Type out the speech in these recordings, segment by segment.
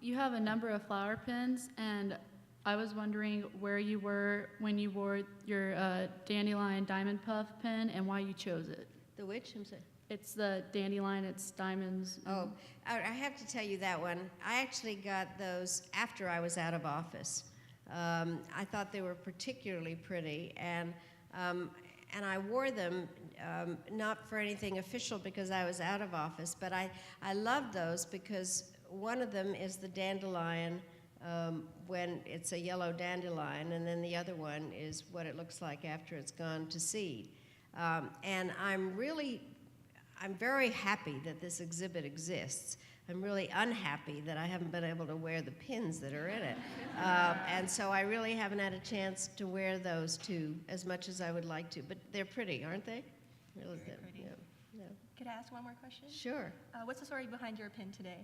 You have a number of flower pins, and I was wondering where you were when you wore your dandelion diamond puff pin and why you chose it. The which? I'm sorry. It's the dandelion, it's diamonds. Oh, I have to tell you that one. I actually got those after I was out of office. I thought they were particularly pretty, and I wore them not for anything official because I was out of office, but I loved those because one of them is the dandelion when it's a yellow dandelion, and then the other one is what it looks like after it's gone to seed. And I'm very happy that this exhibit exists. I'm really unhappy that I haven't been able to wear the pins that are in it. And so I really haven't had a chance to wear those two as much as I would like to. But they're pretty, aren't they? Really good. Pretty. Yeah. Yeah. Could I ask one more question? Sure. What's the story behind your pin today?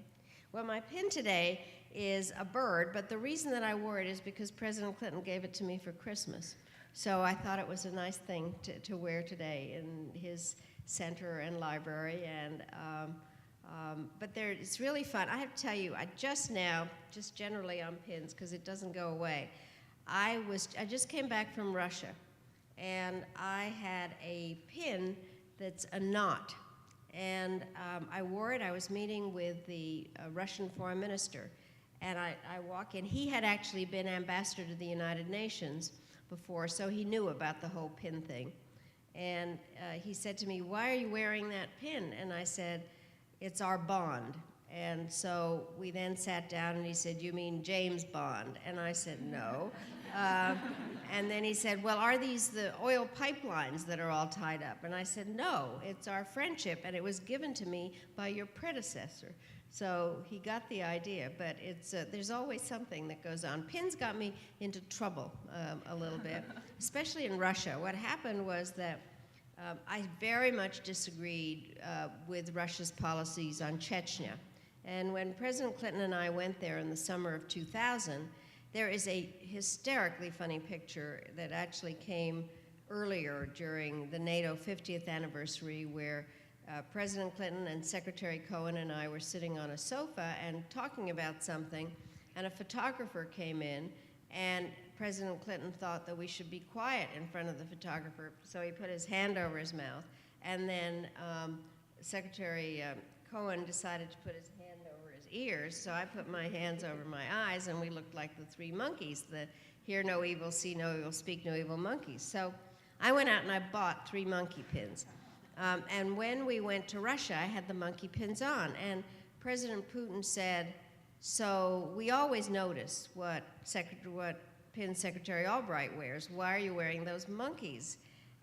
Well, my pin today is a bird, but the reason that I wore it is because President Clinton gave it to me for Christmas. So I thought it was a nice thing to wear today in his center and library, and but it's really fun. I have to tell you, I just generally on pins, because it doesn't go away, I just came back from Russia, and I had a pin that's a knot, and I wore it. I was meeting with the Russian foreign minister, and I walk in. He had actually been ambassador to the United Nations before, so he knew about the whole pin thing. And he said to me, "Why are you wearing that pin?" And I said, "It's our bond." And so we then sat down, and he said, "You mean James Bond?" And I said, "No." And then he said, "Well, are these the oil pipelines that are all tied up?" And I said, "No, it's our friendship, and it was given to me by your predecessor." So he got the idea, but there's always something that goes on. Pins got me into trouble a little bit, especially in Russia. What happened was that I very much disagreed with Russia's policies on Chechnya. And when President Clinton and I went there in the summer of 2000, there is a hysterically funny picture that actually came earlier during the NATO 50th anniversary where President Clinton and Secretary Cohen and I were sitting on a sofa and talking about something, and a photographer came in, and President Clinton thought that we should be quiet in front of the photographer, so he put his hand over his mouth, and then Secretary Cohen decided to put his hand over his ears, so I put my hands over my eyes, and we looked like the three monkeys, the hear no evil, see no evil, speak no evil monkeys. So I went out and I bought 3 monkey pins. And when we went to Russia, I had the monkey pins on, and President Putin said, "So we always notice what pin Secretary Albright wears. Why are you wearing those monkeys?"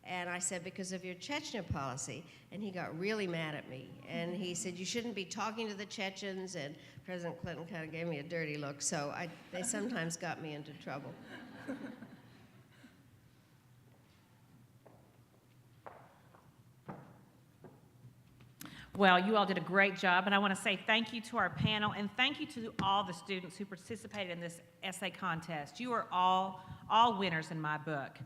And I said, "Because of your Chechnya policy." And he got really mad at me, and he said, "You shouldn't be talking to the Chechens," and President Clinton kind of gave me a dirty look, so they sometimes got me into trouble. Well, you all did a great job, and I want to say thank you to our panel, and thank you to all the students who participated in this essay contest. You are all winners in my book.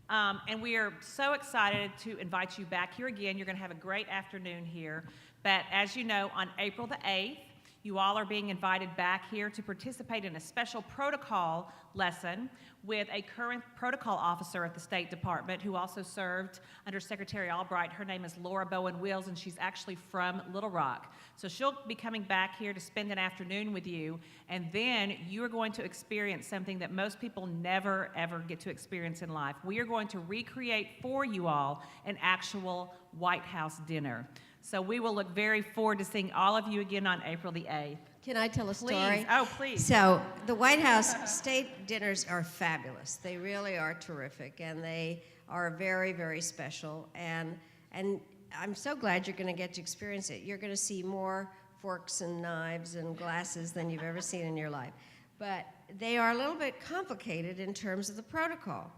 And we are so excited to invite you back here again. You're going to have a great afternoon here. But as you know, on April the 8th, you all are being invited back here to participate in a special protocol lesson with a current protocol officer at the State Department who also served under Secretary Albright. Her name is Laura Bowen Wills, and she's actually from Little Rock. So she'll be coming back here to spend an afternoon with you, and then you are going to experience something that most people never, ever get to experience in life. We are going to recreate for you all an actual White House dinner. So we will look very forward to seeing all of you again on April the 8th. Can I tell a story? Please. Oh, please. So the White House state dinners are fabulous. They really are terrific, and they are very, very special. And I'm so glad you're going to get to experience it. You're going to see more forks and knives and glasses than you've ever seen in your life. But they are a little bit complicated in terms of the protocol.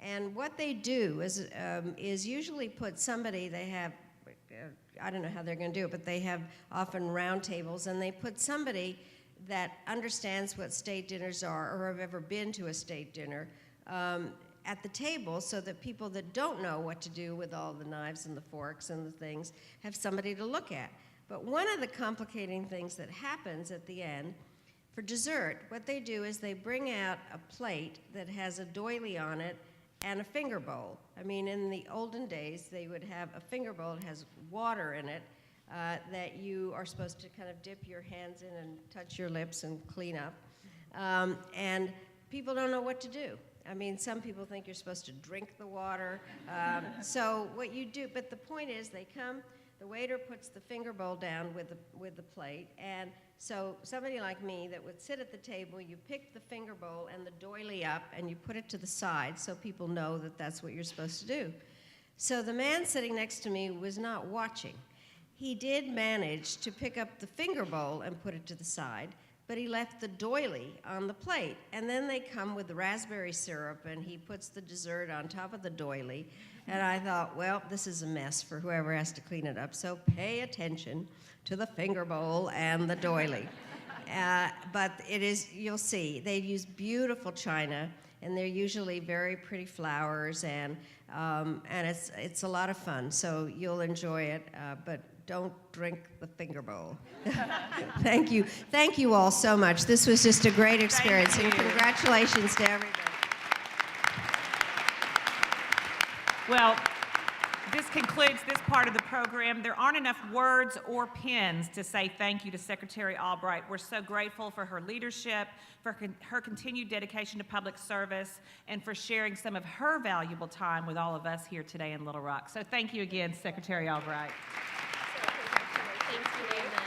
And what they do is usually put somebody, they have, I don't know how they're going to do it, but they have often round tables, and they put somebody that understands what state dinners are or have ever been to a state dinner at the table, so that people that don't know what to do with all the knives and the forks and the things have somebody to look at. But one of the complicating things that happens at the end, For dessert, what they do is they bring out a plate that has a doily on it and a finger bowl. I mean, in the olden days, they would have a finger bowl that has water in it that you are supposed to kind of dip your hands in and touch your lips and clean up. And people don't know what to do. I mean, some people think you're supposed to drink the water. So what you do, but the point is they come, the waiter puts the finger bowl down with the plate, and so somebody like me that would sit at the table, you pick the finger bowl and the doily up and you put it to the side so people know that that's what you're supposed to do. So the man sitting next to me was not watching. He did manage to pick up the finger bowl and put it to the side, but he left the doily on the plate. And then they come with the raspberry syrup and he puts the dessert on top of the doily. And I thought, well, this is a mess for whoever has to clean it up, so pay attention to the finger bowl and the doily. But it is, you'll see, they use beautiful china, and they're usually very pretty flowers, and it's a lot of fun, so you'll enjoy it, but don't drink the finger bowl. Thank you. Thank you all so much. This was just a great experience, and congratulations to everybody. Well, this concludes this part of the program. There aren't enough words or pens to say thank you to Secretary Albright. We're so grateful for her leadership, for her continued dedication to public service, and for sharing some of her valuable time with all of us here today in Little Rock. So thank you again, Secretary Albright. Thank you.